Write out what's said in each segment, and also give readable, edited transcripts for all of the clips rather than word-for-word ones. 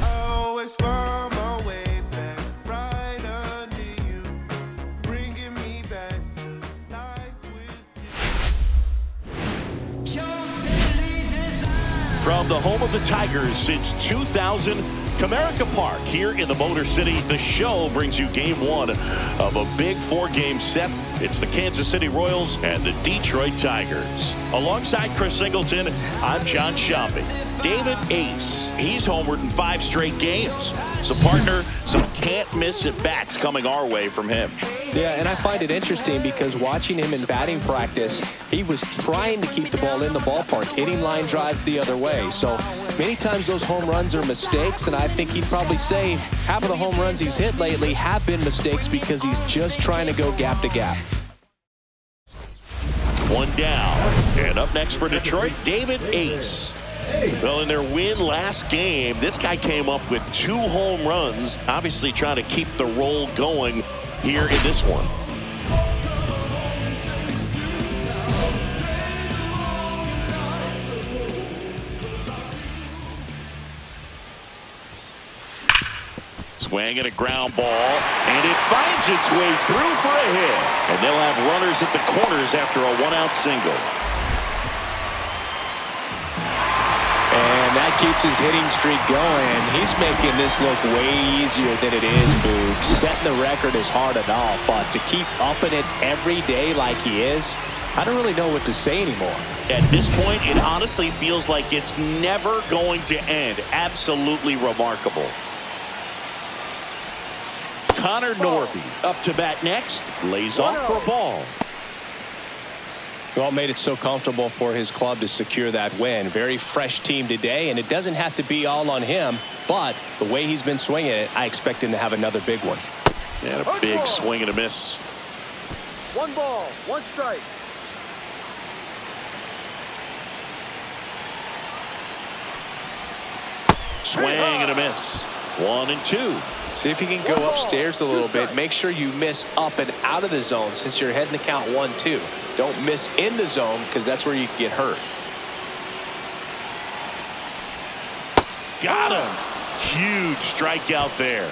Always find my way back right under you, bringing me back to life with you. From the home of the Tigers since 2000, Comerica Park here in the Motor City. The show brings you game one of a big four-game set. It's the Kansas City Royals and the Detroit Tigers. Alongside Chris Singleton, I'm John Sciambi. David Ace, he's homered in 5 straight games. So, partner, some can't-miss at-bats coming our way from him. Yeah, and I find it interesting because watching him in batting practice, he was trying to keep the ball in the ballpark, hitting line drives the other way. So many times those home runs are mistakes, and I think he'd probably say half of the home runs he's hit lately have been mistakes because he's just trying to go gap to gap. One down. And up next for Detroit, David Ace. Well, in their win last game, this guy came up with 2 home runs, obviously trying to keep the roll going here in this one. Swing and a ground ball, and it finds its way through for a hit. And they'll have runners at the corners after a 1-out single. And that keeps his hitting streak going. He's making this look way easier than it is, Boog. Setting the record is hard enough, but to keep upping it every day like he is, I don't really know what to say anymore. At this point, it honestly feels like it's never going to end. Absolutely remarkable. Connor Norby up to bat next. Lays off for a ball. Well, made it so comfortable for his club to secure that win. Very fresh team today, and it doesn't have to be all on him, but the way he's been swinging it, I expect him to have another big one. And a big swing and a miss. 1 ball, 1 strike. Swing and a miss. 1 and 2. See if you can go upstairs a little bit. Make sure you miss up and out of the zone since you're heading the count 1-2. Don't miss in the zone because that's where you can get hurt. Got him. Huge strikeout there.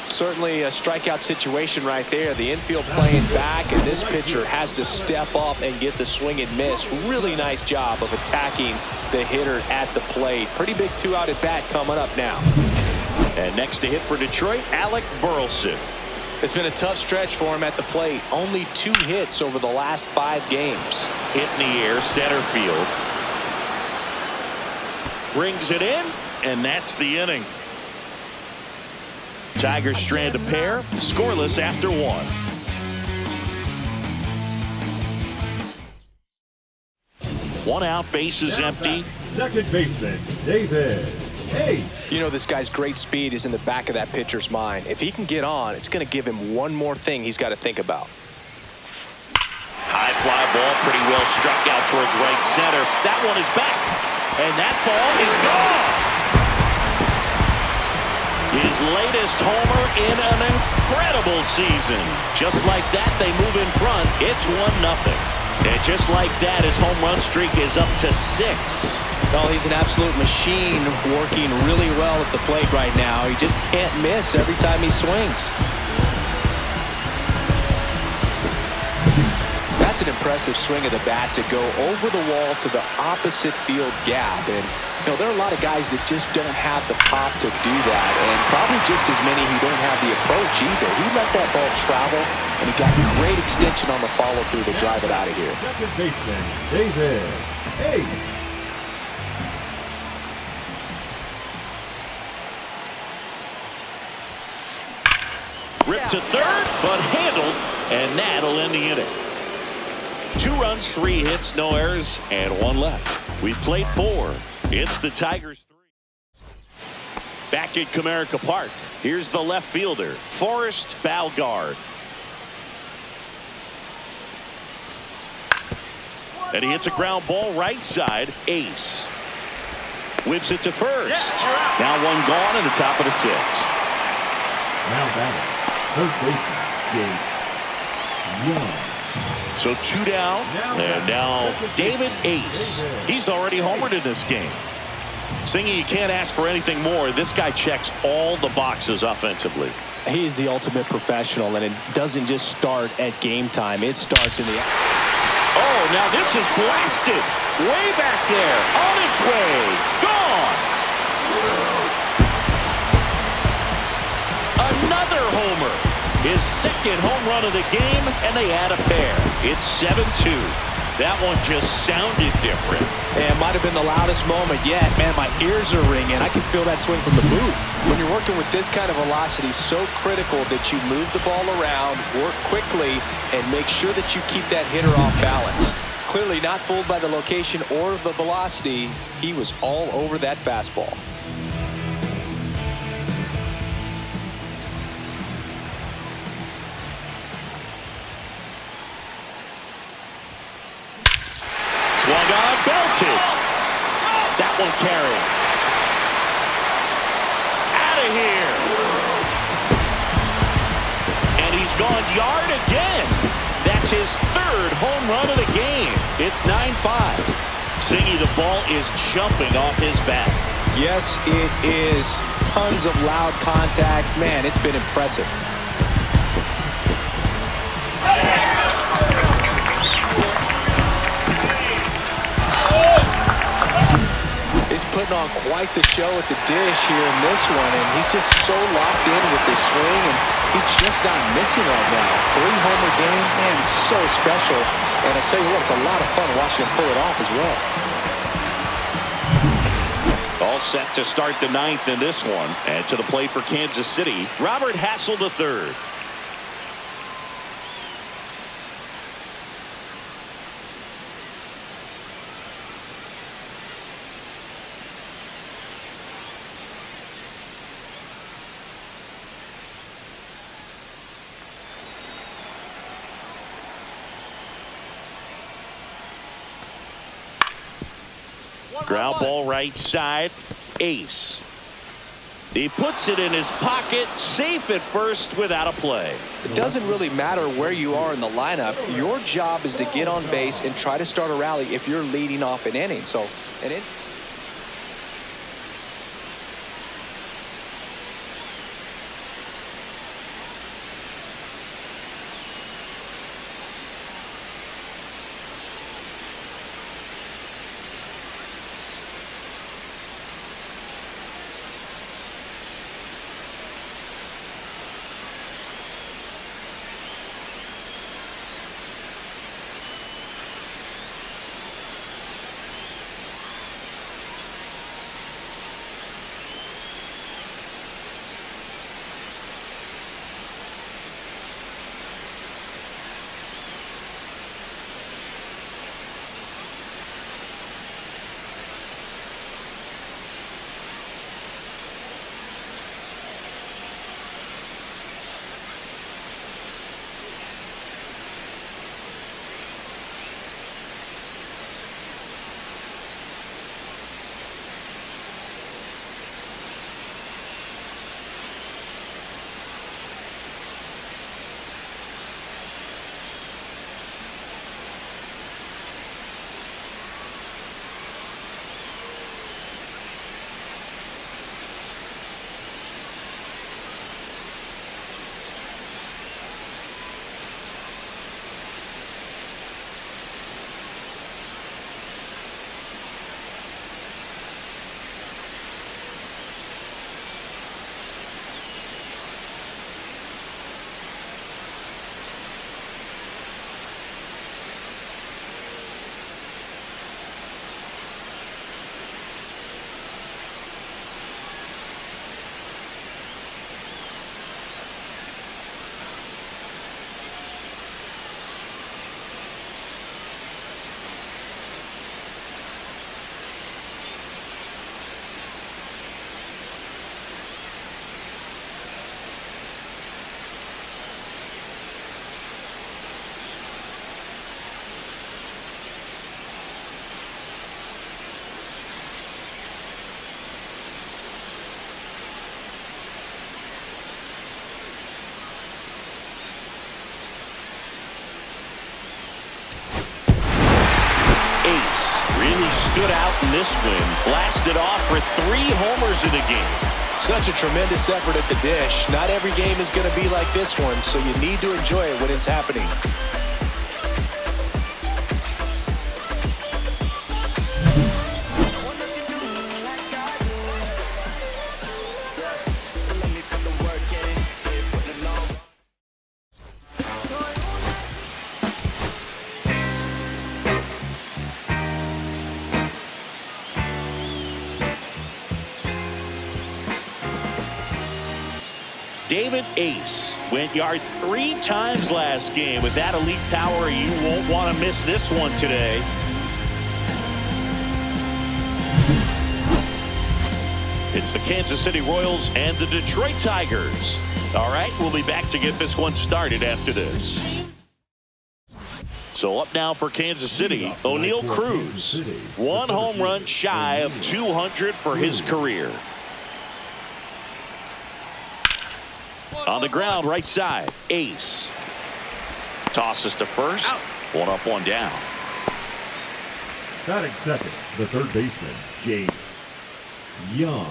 Certainly a strikeout situation right there. The infield playing back, and this pitcher has to step up and get the swing and miss. Really nice job of attacking the hitter at the plate. Pretty big 2-out at bat coming up now. And next to hit for Detroit, Alec Burleson. It's been a tough stretch for him at the plate. Only 2 hits over the last 5 games. Hit in the air, center field. Brings it in, and that's the inning. Tigers strand a pair, scoreless after 1. One out, bases empty. Second baseman, David Ace. You know, this guy's great speed is in the back of that pitcher's mind. If he can get on, it's going to give him one more thing he's got to think about. High fly ball, pretty well struck out towards right center. That one is back, and that ball is gone. His latest homer in an incredible season. Just like that, they move in front. It's 1-0. And just like that, his home run streak is up to 6. Well, he's an absolute machine, working really well at the plate right now. He just can't miss every time he swings. That's an impressive swing of the bat to go over the wall to the opposite field gap. And, you know, there are a lot of guys that just don't have the pop to do that, and probably just as many who don't have the approach either. He let that ball travel, and he got great extension on the follow-through to drive it out of here. Second baseman, David Ace. Ripped to third, but handled, and that'll end the inning. 2 runs, 3 hits, no errors, and 1 left. We've played 4. It's the Tigers 3. Back at Comerica Park, here's the left fielder, Forrest Balgard. And he hits a ground ball right side. Ace whips it to first. Now 1 gone in the top of the 6th. Now batting, first baseman, Young. So 2 down, and now David Ace. He's already homered in this game. Singy, you can't ask for anything more. This guy checks all the boxes offensively. He's the ultimate professional, and it doesn't just start at game time. It starts in the... Oh, now this is blasted. Way back there. On its way. Gone. Another homer. His second home run of the game, and they add a pair. It's 7-2. That one just sounded different. It might have been the loudest moment yet. Man, my ears are ringing. I can feel that swing from the booth. When you're working with this kind of velocity, so critical that you move the ball around, work quickly, and make sure that you keep that hitter off balance. Clearly not fooled by the location or the velocity. He was all over that fastball. Swung on, belted. That one carried. Out of here. And he's gone yard again. That's his third home run of the game. It's 9-5. Singy, the ball is jumping off his bat. Yes, it is. Tons of loud contact. Man, it's been impressive. He's putting on quite the show at the dish here in this one, and he's just so locked in with this swing, and he's just not missing right now. 3-homer game, man, it's so special. And I tell you what, it's a lot of fun watching him pull it off as well. All set to start the ninth in this one. And to the plate for Kansas City, Robert Hassel III. Ground ball right side. Ace. He puts it in his pocket, safe at first without a play. It doesn't really matter where you are in the lineup. Your job is to get on base and try to start a rally if you're leading off an inning. So, stood out in this win. Blasted off for 3 homers in a game. Such a tremendous effort at the dish. Not every game is going to be like this one, so you need to enjoy it when it's happening. David Ace went yard 3 times last game. With that elite power, you won't want to miss this one today. It's the Kansas City Royals and the Detroit Tigers. All right, we'll be back to get this one started after this. So up now for Kansas City, O'Neal Cruz. 1 home run shy of 200 for his career. On the ground, right side, Ace. Tosses to first. 1 up, 1 down. Batting second, the third baseman, Jace Young.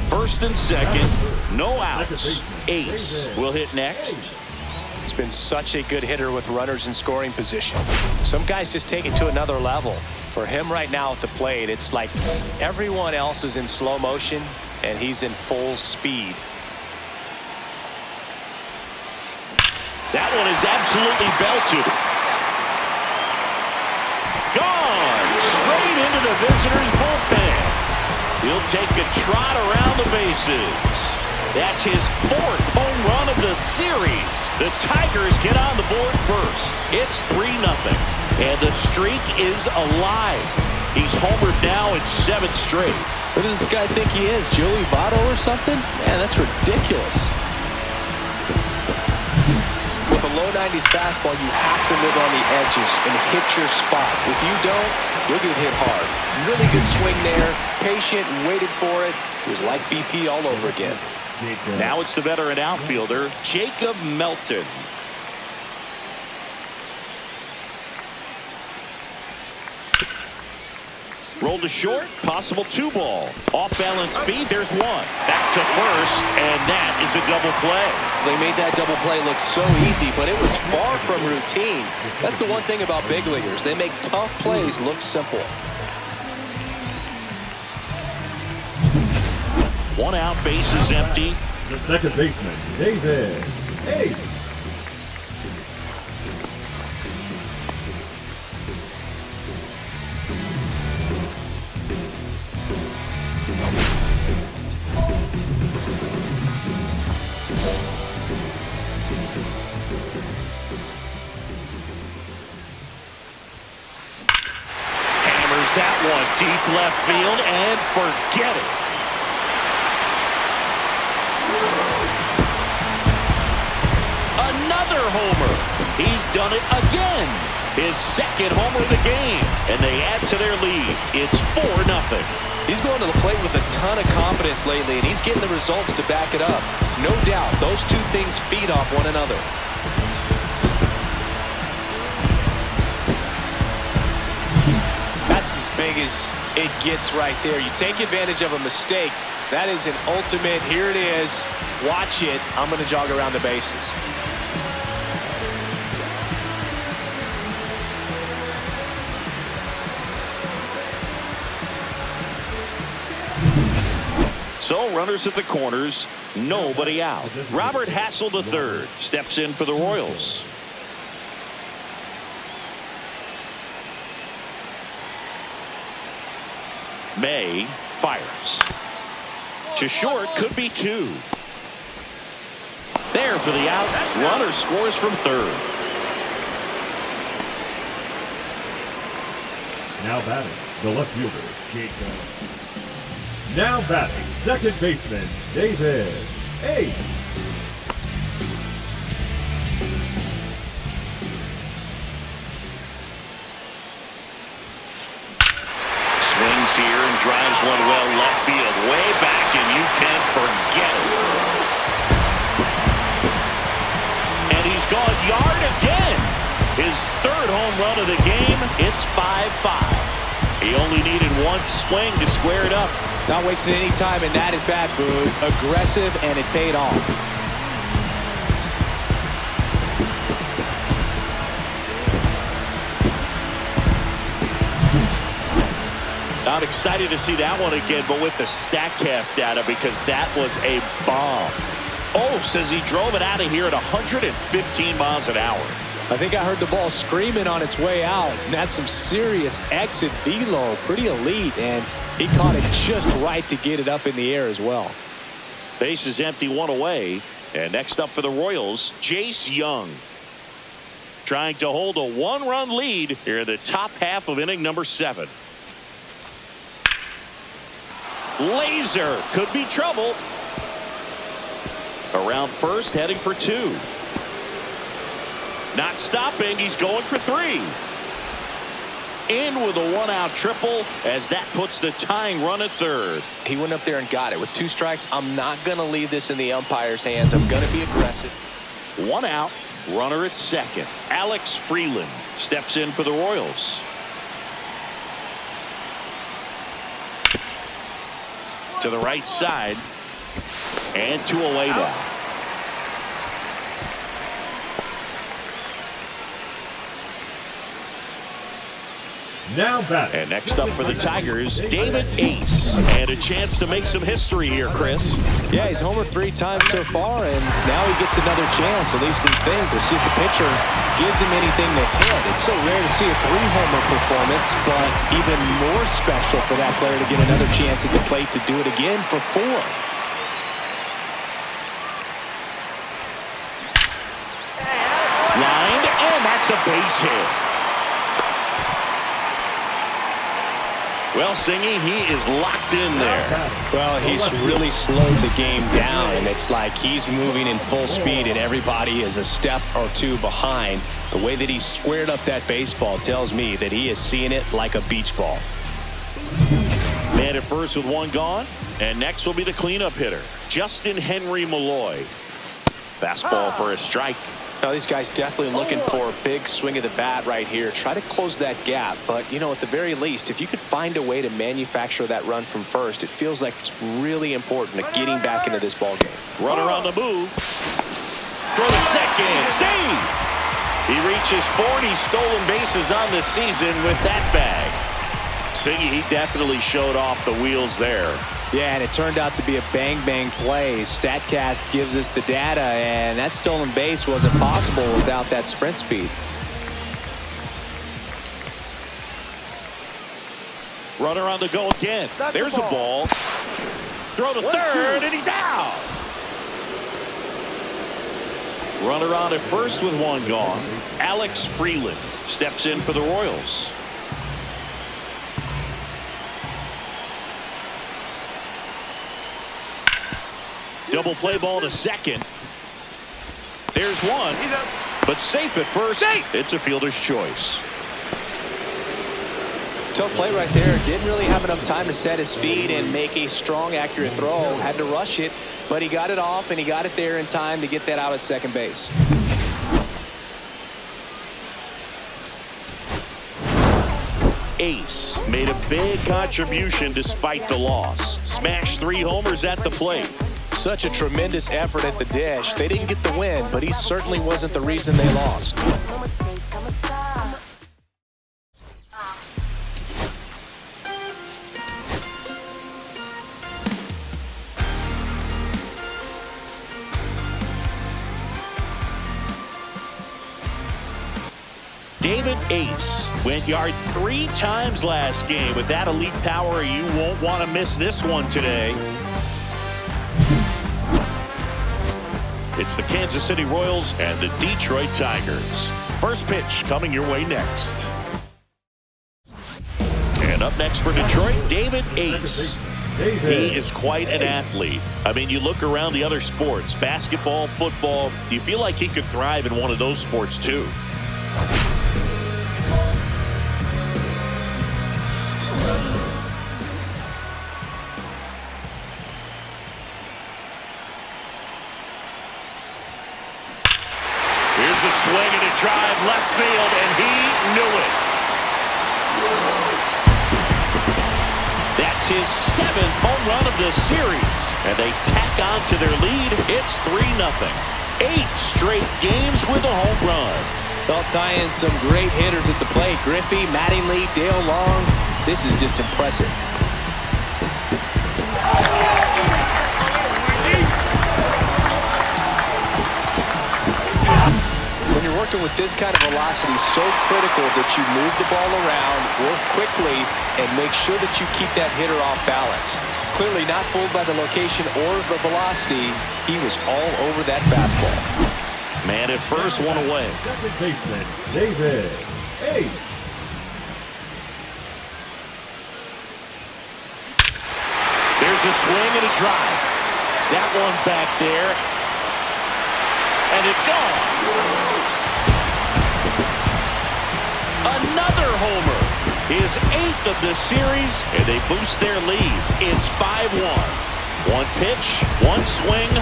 First and second, no outs. Ace will hit next. He's been such a good hitter with runners in scoring position. Some guys just take it to another level. For him right now at the plate, it's like everyone else is in slow motion and he's in full speed. That one is absolutely belted. Gone straight into the visitor's bullpen. He'll take a trot around the bases. That's his 4th home run of the series. The Tigers get on the board first. It's 3-0, and the streak is alive. He's homered now in 7 straight. Who does this guy think he is, Joey Votto or something? Man, that's ridiculous. With a low 90s fastball, you have to live on the edges and hit your spots. If you don't, you'll get hit hard. Really good swing there. Patient, waited for it. It was like BP all over again. Now it's the veteran outfielder, Jacob Melton. Roll to short, possible 2-ball. Off-balance feed, there's 1. Back to first, and that is a double play. They made that double play look so easy, but it was far from routine. That's the one thing about big leaguers. They make tough plays look simple. 1 out, base is empty. The second baseman, David Ace. That one deep left field, and forget it. Another homer. He's done it again. His 2nd homer of the game, and they add to their lead. It's 4-0. He's going to the plate with a ton of confidence lately, and he's getting the results to back it up. No doubt, those 2 things feed off one another. That's as big as it gets right there. You take advantage of a mistake. That is an ultimate, here it is, watch it, I'm going to jog around the bases. So runners at the corners, nobody out. Robert Hassel III steps in for the Royals. May fires. To short, could be 2. There for the out. Runner scores from third. Now batting, the left fielder, Jacob. Now batting, second baseman, David Ace. Swings here and drives one well left field, way back, and you can forget it. And he's gone yard again. His 3rd home run of the game. It's 5-5. He only needed one swing to square it up. Not wasting any time in that at-bat, Boog. Aggressive, and it paid off. I'm excited to see that one again, but with the StatCast data, because that was a bomb. Oh, says he drove it out of here at 115 miles an hour. I think I heard the ball screaming on its way out, and that's some serious exit velo. Pretty elite, and he caught it just right to get it up in the air as well. Base is empty, one away. And next up for the Royals, Jace Young. Trying to hold a one-run lead here in the top half of inning number 7. Laser could be trouble. Around first, heading for 2. Not stopping, he's going for 3. In with a one-out triple as that puts the tying run at third. He went up there and got it. With 2 strikes, I'm not going to leave this in the umpire's hands. I'm going to be aggressive. 1 out, runner at second. Alex Freeland steps in for the Royals. To the right side, and 2 away now. Now batting. And next up for the Tigers, David Ace. And a chance to make some history here, Chris. Yeah, he's homered 3 times so far, and now he gets another chance. At least we think. We'll see if the pitcher gives him anything to hit. It's so rare to see a 3-homer performance, but even more special for that player to get another chance at the plate to do it again for 4. Lined, and that's a base hit. Well, Singy, he is locked in there. Well, he's really slowed the game down, and it's like he's moving in full speed, and everybody is a step or 2 behind. The way that he squared up that baseball tells me that he is seeing it like a beach ball. Man at first with 1 gone, and next will be the cleanup hitter, Justin Henry Malloy. Fastball for a strike. Now, these guys definitely looking for a big swing of the bat right here. Try to close that gap. But, you know, at the very least, if you could find a way to manufacture that run from first, it feels like it's really important to getting back into this ballgame. Runner on the move. Throw to second. Save! He reaches 40 stolen bases on the season with that bag. Siggy, he definitely showed off the wheels there. Yeah, and it turned out to be a bang-bang play. StatCast gives us the data, and that stolen base wasn't possible without that sprint speed. Runner on the go again. There's a ball. Throw to third, and he's out. Runner on at first with 1 gone. Alex Freeland steps in for the Royals. Double play ball to second. There's 1, but safe at first. It's a fielder's choice. Tough play right there. Didn't really have enough time to set his feet and make a strong, accurate throw. Had to rush it, but he got it off, and he got it there in time to get that out at second base. Ace made a big contribution despite the loss. Smashed 3 homers at the plate. Such a tremendous effort at the dish. They didn't get the win, but he certainly wasn't the reason they lost. David Ace went yard 3 times last game. With that elite power, you won't want to miss this one today. It's the Kansas City Royals and the Detroit Tigers. First pitch coming your way next. And up next for Detroit, David Ace. He is quite an athlete. I mean, you look around the other sports, basketball, football, you feel like he could thrive in one of those sports too. Here's a swing and a drive left field, and he knew it. That's his 7th home run of the series. And they tack on to their lead. It's 3-0. 8 straight games with a home run. They'll tie in some great hitters at the plate. Griffey, Mattingly, Dale Long. This is just impressive. When you're working with this kind of velocity, so critical that you move the ball around, work quickly, and make sure that you keep that hitter off balance. Clearly not fooled by the location or the velocity. He was all over that fastball. Man at first, one away. Second baseman, David Ace. There's a swing and a drive. That one back there. And it's gone. Another homer. His 8th of the series, and they boost their lead. It's 5-1. 1 pitch, 1 swing, 1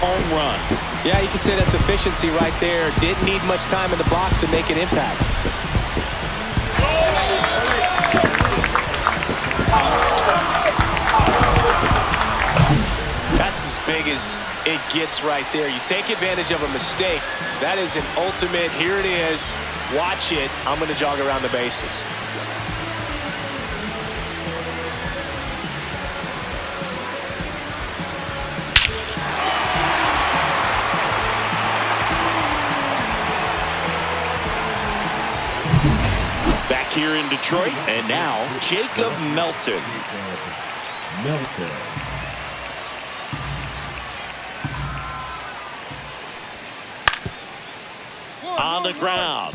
home run. Yeah, you can say that's efficiency right there. Didn't need much time in the box to make an impact. That's as big as it gets right there. You take advantage of a mistake. That is an ultimate, here it is, watch it, I'm going to jog around the bases. Back here in Detroit, and now Jacob Melton. On the ground.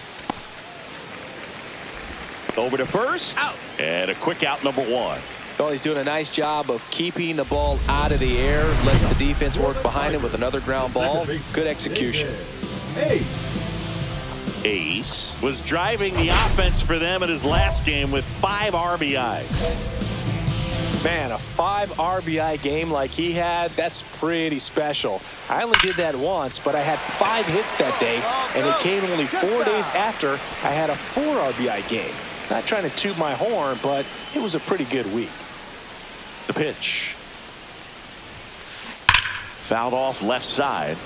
Over to first. Out. And a quick out, number 1. Well, he's doing a nice job of keeping the ball out of the air. Lets the defense work behind him with another ground ball. Good execution. Ace was driving the offense for them in his last game with 5 RBIs. Man, a 5 RBI game like he had, that's pretty special. I only did that once, but I had 5 hits that day, and it came only 4 days after I had a 4 RBI game. Not trying to toot my horn, but it was a pretty good week. The pitch. Fouled off left side.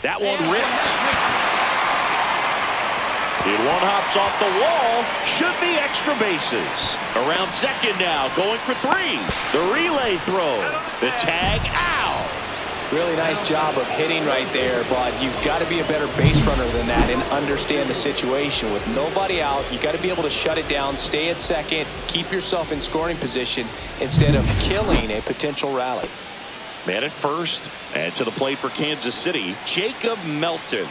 That one ripped. And one hops off the wall. Should be extra bases. Around second now, going for 3. The relay throw. The tag out. Really nice job of hitting right there, but you've got to be a better base runner than that and understand the situation. With nobody out, you got to be able to shut it down, stay at second, keep yourself in scoring position instead of killing a potential rally. Man at first, and to the plate for Kansas City, Jacob Melton.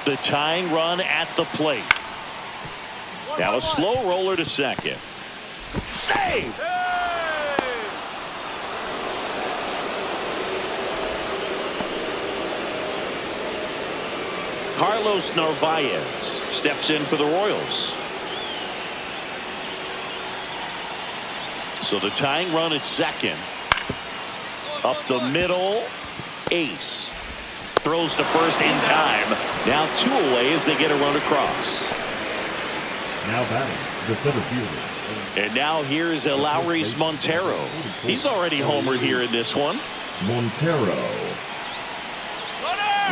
The tying run at the plate. Now a slow roller to second. Save! Carlos Narvaez steps in for the Royals. So the tying run at second. Up the middle. Ace. Throws to first in time. Now 2 away as they get a run across. Now batting, the center fielder. And now here's Lowry's Montero. He's already homered here in this one. Montero.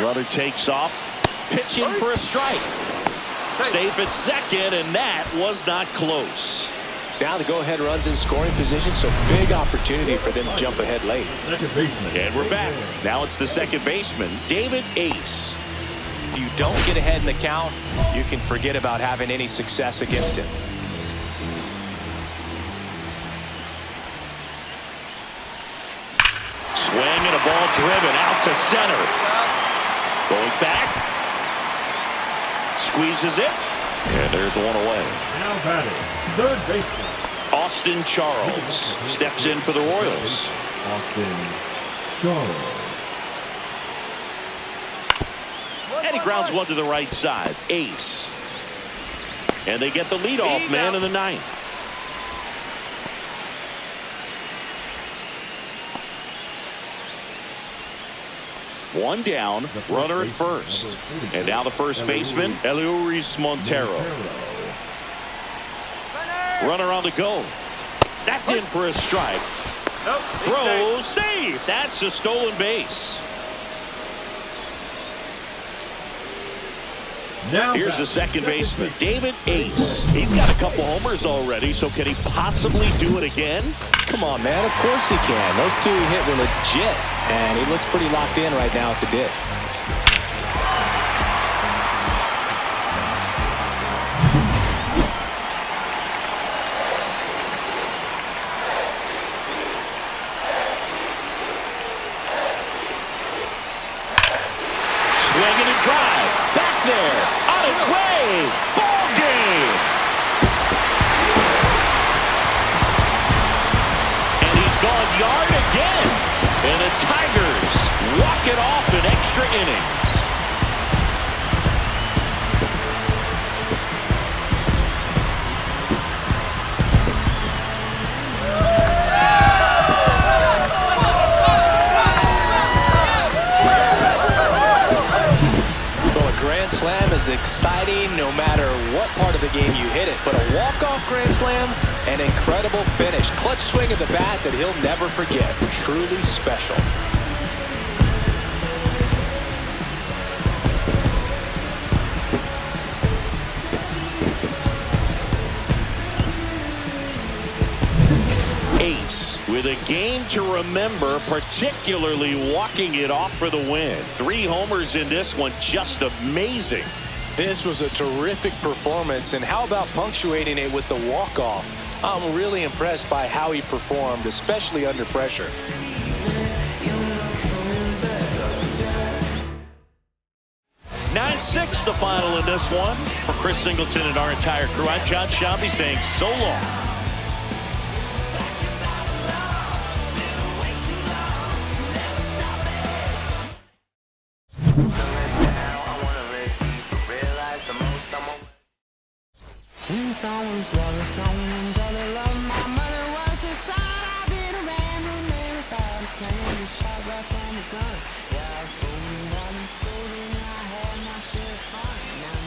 Runner takes off. Pitching for a strike. Safe at second, and that was not close. Now the go-ahead runs in scoring position, so big opportunity for them to jump ahead late. Second baseman. And we're back. Now it's the second baseman, David Ace. If you don't get ahead in the count, you can forget about having any success against him. Swing and a ball driven out to center. Going back. Squeezes it. And there's one away. Now batting, third baseman. Austin Charles steps in for the Royals. Austin Charles. And he grounds one to the right side. Ace. And they get the leadoff man in the 9th. One down, runner at first. And now the first baseman, Eliuris Montero. Runner on the go. That's in for a strike. Throw, save. That's a stolen base. Here's the second baseman, David Ace. He's got a couple homers already, so can he possibly do it again? Come on, man. Of course he can. Those two he hit were legit, and he looks pretty locked in right now at the dip. Swinging and drive. Back there. On its way. Ball game. And he's gone yard again. And the Tigers walk it off in extra innings. Slam is exciting no matter what part of the game you hit it, but a walk-off grand slam, an incredible finish. Clutch swing of the bat that he'll never forget. Truly special. Ace with a game to remember, particularly walking it off for the win. 3 homers in this one, just amazing. This was a terrific performance, and how about punctuating it with the walk-off? I'm really impressed by how he performed, especially under pressure. Nine 9-6 the final in this one. For Chris Singleton and our entire crew, I'm John Shelby saying so long. When someone's love, someone's other love, my mother was a son. I've been around and never thought of playing the shot right from the gun. Yeah, I fooled, I've been scolding, I had my share of fun. Now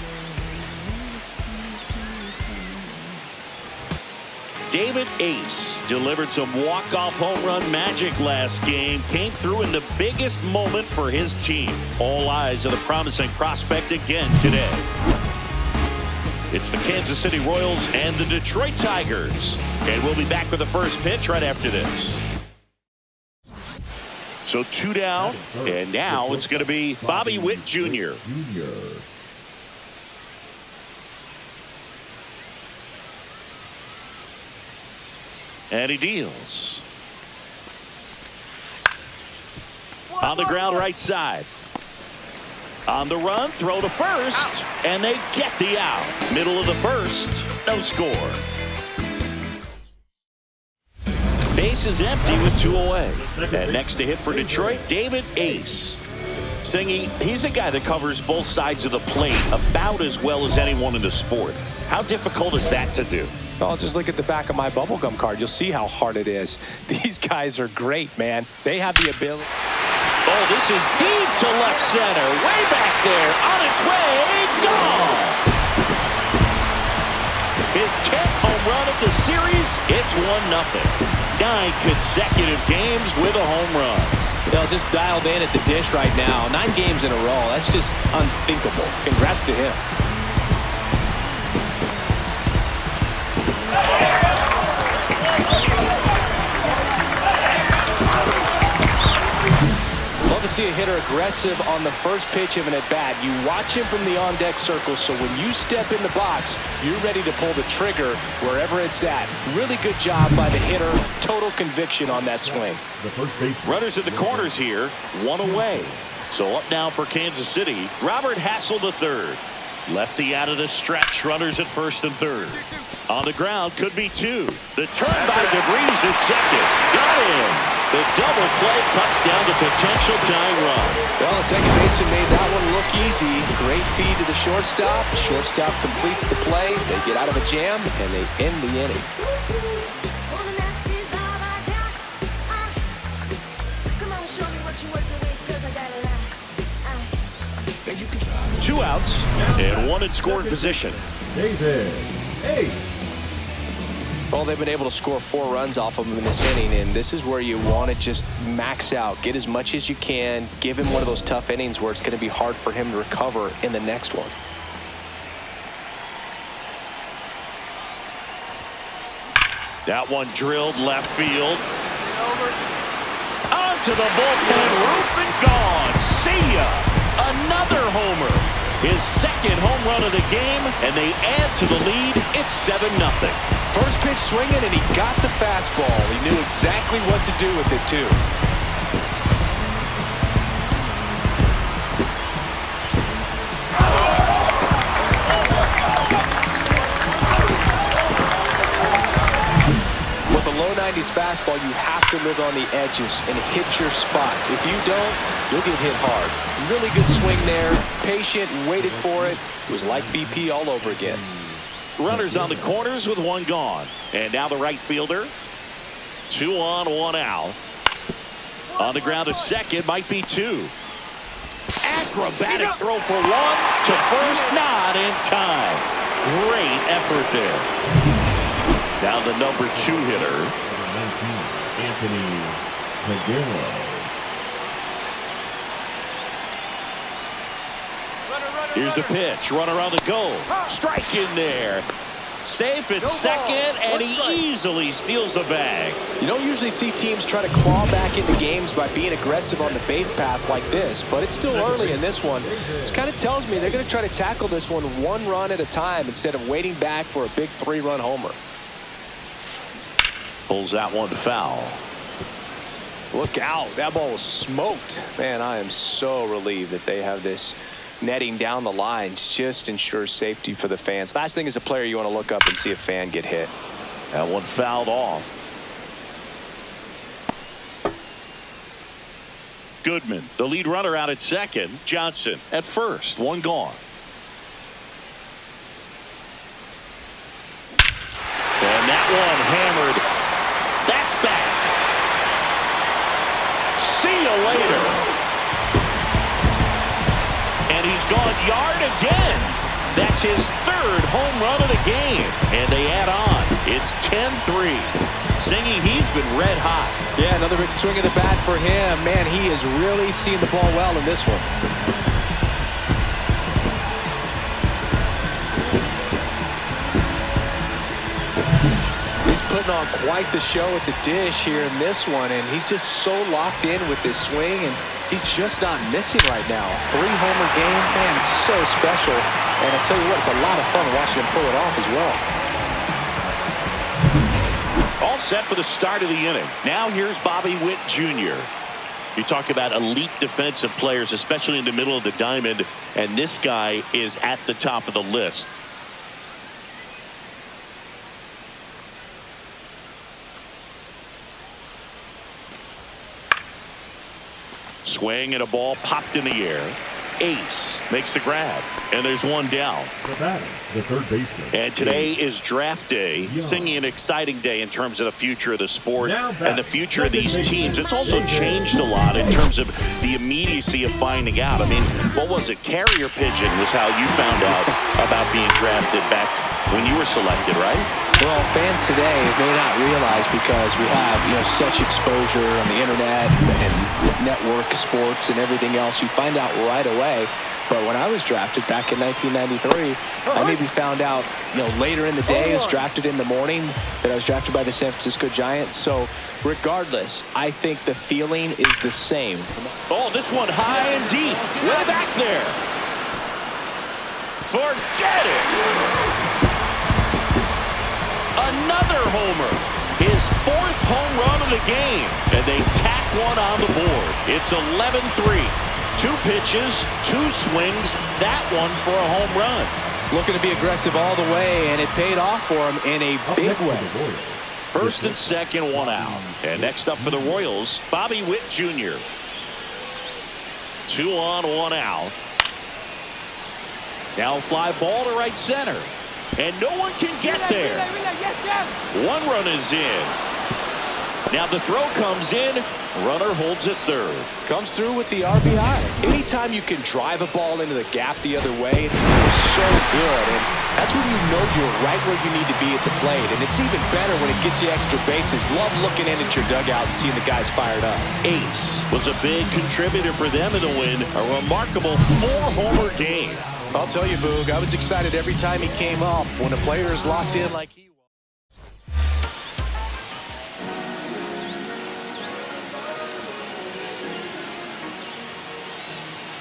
David Ace delivered some walk-off home run magic last game. Came through in the biggest moment for his team. All eyes on the promising prospect again today. It's the Kansas City Royals and the Detroit Tigers. And we'll be back with the first pitch right after this. So 2 down, and now it's going to be Bobby Witt Jr. And he deals. On the ground right side. On the run, throw to first, and they get the out. Middle of the first, no score. Base is empty with 2 away. And next to hit for Detroit, David Ace. Singy, he's a guy that covers both sides of the plate about as well as anyone in the sport. How difficult is that to do? Well, just look at the back of my bubblegum card. You'll see how hard it is. These guys are great, man. They have the ability. Oh, this is deep to left center. Way back there. On its way. Gone. His 10th home run of the series. It's 1-0. 9 consecutive games with a home run. They'll just dialed in at the dish right now. 9 games in a row. That's just unthinkable. Congrats to him. Love to see a hitter aggressive on the first pitch of an at-bat. You watch him from the on-deck circle, so when you step in the box, you're ready to pull the trigger wherever it's at. Really good job by the hitter. Total conviction on that swing. Runners at the corners here, 1 away. So up now for Kansas City, Robert Hassel III. Lefty out of the stretch, runners at first and third. On the ground, could be 2. The turn by DeVries at second. Got in. The double play cuts down the potential tying run. Well, the second baseman made that one look easy. Great feed to the shortstop. Shortstop completes the play. They get out of a jam, and they end the inning. come on, show me what you're working with, 'cause I got a lot. 2 outs and 1 in scoring position. David, 8. Well, they've been able to score 4 runs off of him in this inning, and this is where you want to just max out, get as much as you can, give him one of those tough innings where it's going to be hard for him to recover in the next one. That one drilled left field. Onto the bullpen, roof and gone. See ya. Another homer. His second home run of the game, and they add to the lead. It's 7-0. First pitch swinging, and he got the fastball. He knew exactly what to do with it, too. With a low 90s fastball, you have to live on the edges and hit your spots. If you don't, you'll get hit hard. Really good swing there. Patient, waited for it. It was like BP all over again. Runners on the corners with 1 gone. And now the right fielder. 2 on, 1 out. On the ground to second, might be 2. Acrobatic throw for 1 to first, not in time. Great effort there. Now the number 2 hitter. 19, Anthony Padilla. Here's the pitch. Runner on the go. Strike in there. Safe at second, and he easily steals the bag. You don't usually see teams try to claw back into games by being aggressive on the base pass like this, but it's still early in this one. This kind of tells me they're going to try to tackle this one 1 run at a time instead of waiting back for a big 3-run homer. Pulls that one foul. Look out. That ball was smoked. Man, I am so relieved that they have this netting down the lines. Just ensures safety for the fans. Last thing as a player, you want to look up and see a fan get hit. That one fouled off. Goodman, the lead runner, out at second. Johnson at first. 1 gone. And that one hammered. That's back. See you later. And he's gone yard again. That's his 3rd home run of the game. And they add on. It's 10-3. Singing, he's been red hot. Yeah, another big swing of the bat for him. Man, he has really seen the ball well in this one. He's putting on quite the show at the dish here in this one, and he's just so locked in with this swing, and he's just not missing right now. 3-homer game, man, it's so special. And I tell you what, it's a lot of fun watching him pull it off as well. All set for the start of the inning. Now here's Bobby Witt Jr. You talk about elite defensive players, especially in the middle of the diamond, and this guy is at the top of the list. Swing and a ball popped in the air. Ace makes the grab, and there's 1 down. The batter, the third baseman. And today is draft day. Singing an exciting day in terms of the future of the sport and the future of these teams. It's also changed a lot in terms of the immediacy of finding out. I mean, what was it? Carrier pigeon was how you found out about being drafted back when you were selected, right? Well, fans today may not realize, because we have, such exposure on the internet and network sports and everything else. You find out right away. But when I was drafted back in 1993, I maybe found out, later in the day, was drafted in the morning, that I was drafted by the San Francisco Giants. So regardless, I think the feeling is the same. Oh, this one high and deep. Way back there. Forget it. Another homer. His 4th home run of the game. And they tack one on the board. It's 11-3. 2 pitches, 2 swings. That one for a home run. Looking to be aggressive all the way, and it paid off for him in a big way. First and second, 1 out. And next up for the Royals, Bobby Witt Jr. 2 on, 1 out. Now fly ball to right center. And no one can get there. 1 run is in. Now the throw comes in Runner holds it third. Comes through with the RBI. Anytime you can drive a ball into the gap the other way, it feels so good. And that's when you know you're right where you need to be at the plate. And it's even better when it gets you extra bases. Love looking in at your dugout and seeing the guys fired up. Ace was a big contributor for them in the win. A remarkable 4-homer game. I'll tell you, Boog, I was excited every time he came up. When a player is locked in like he was.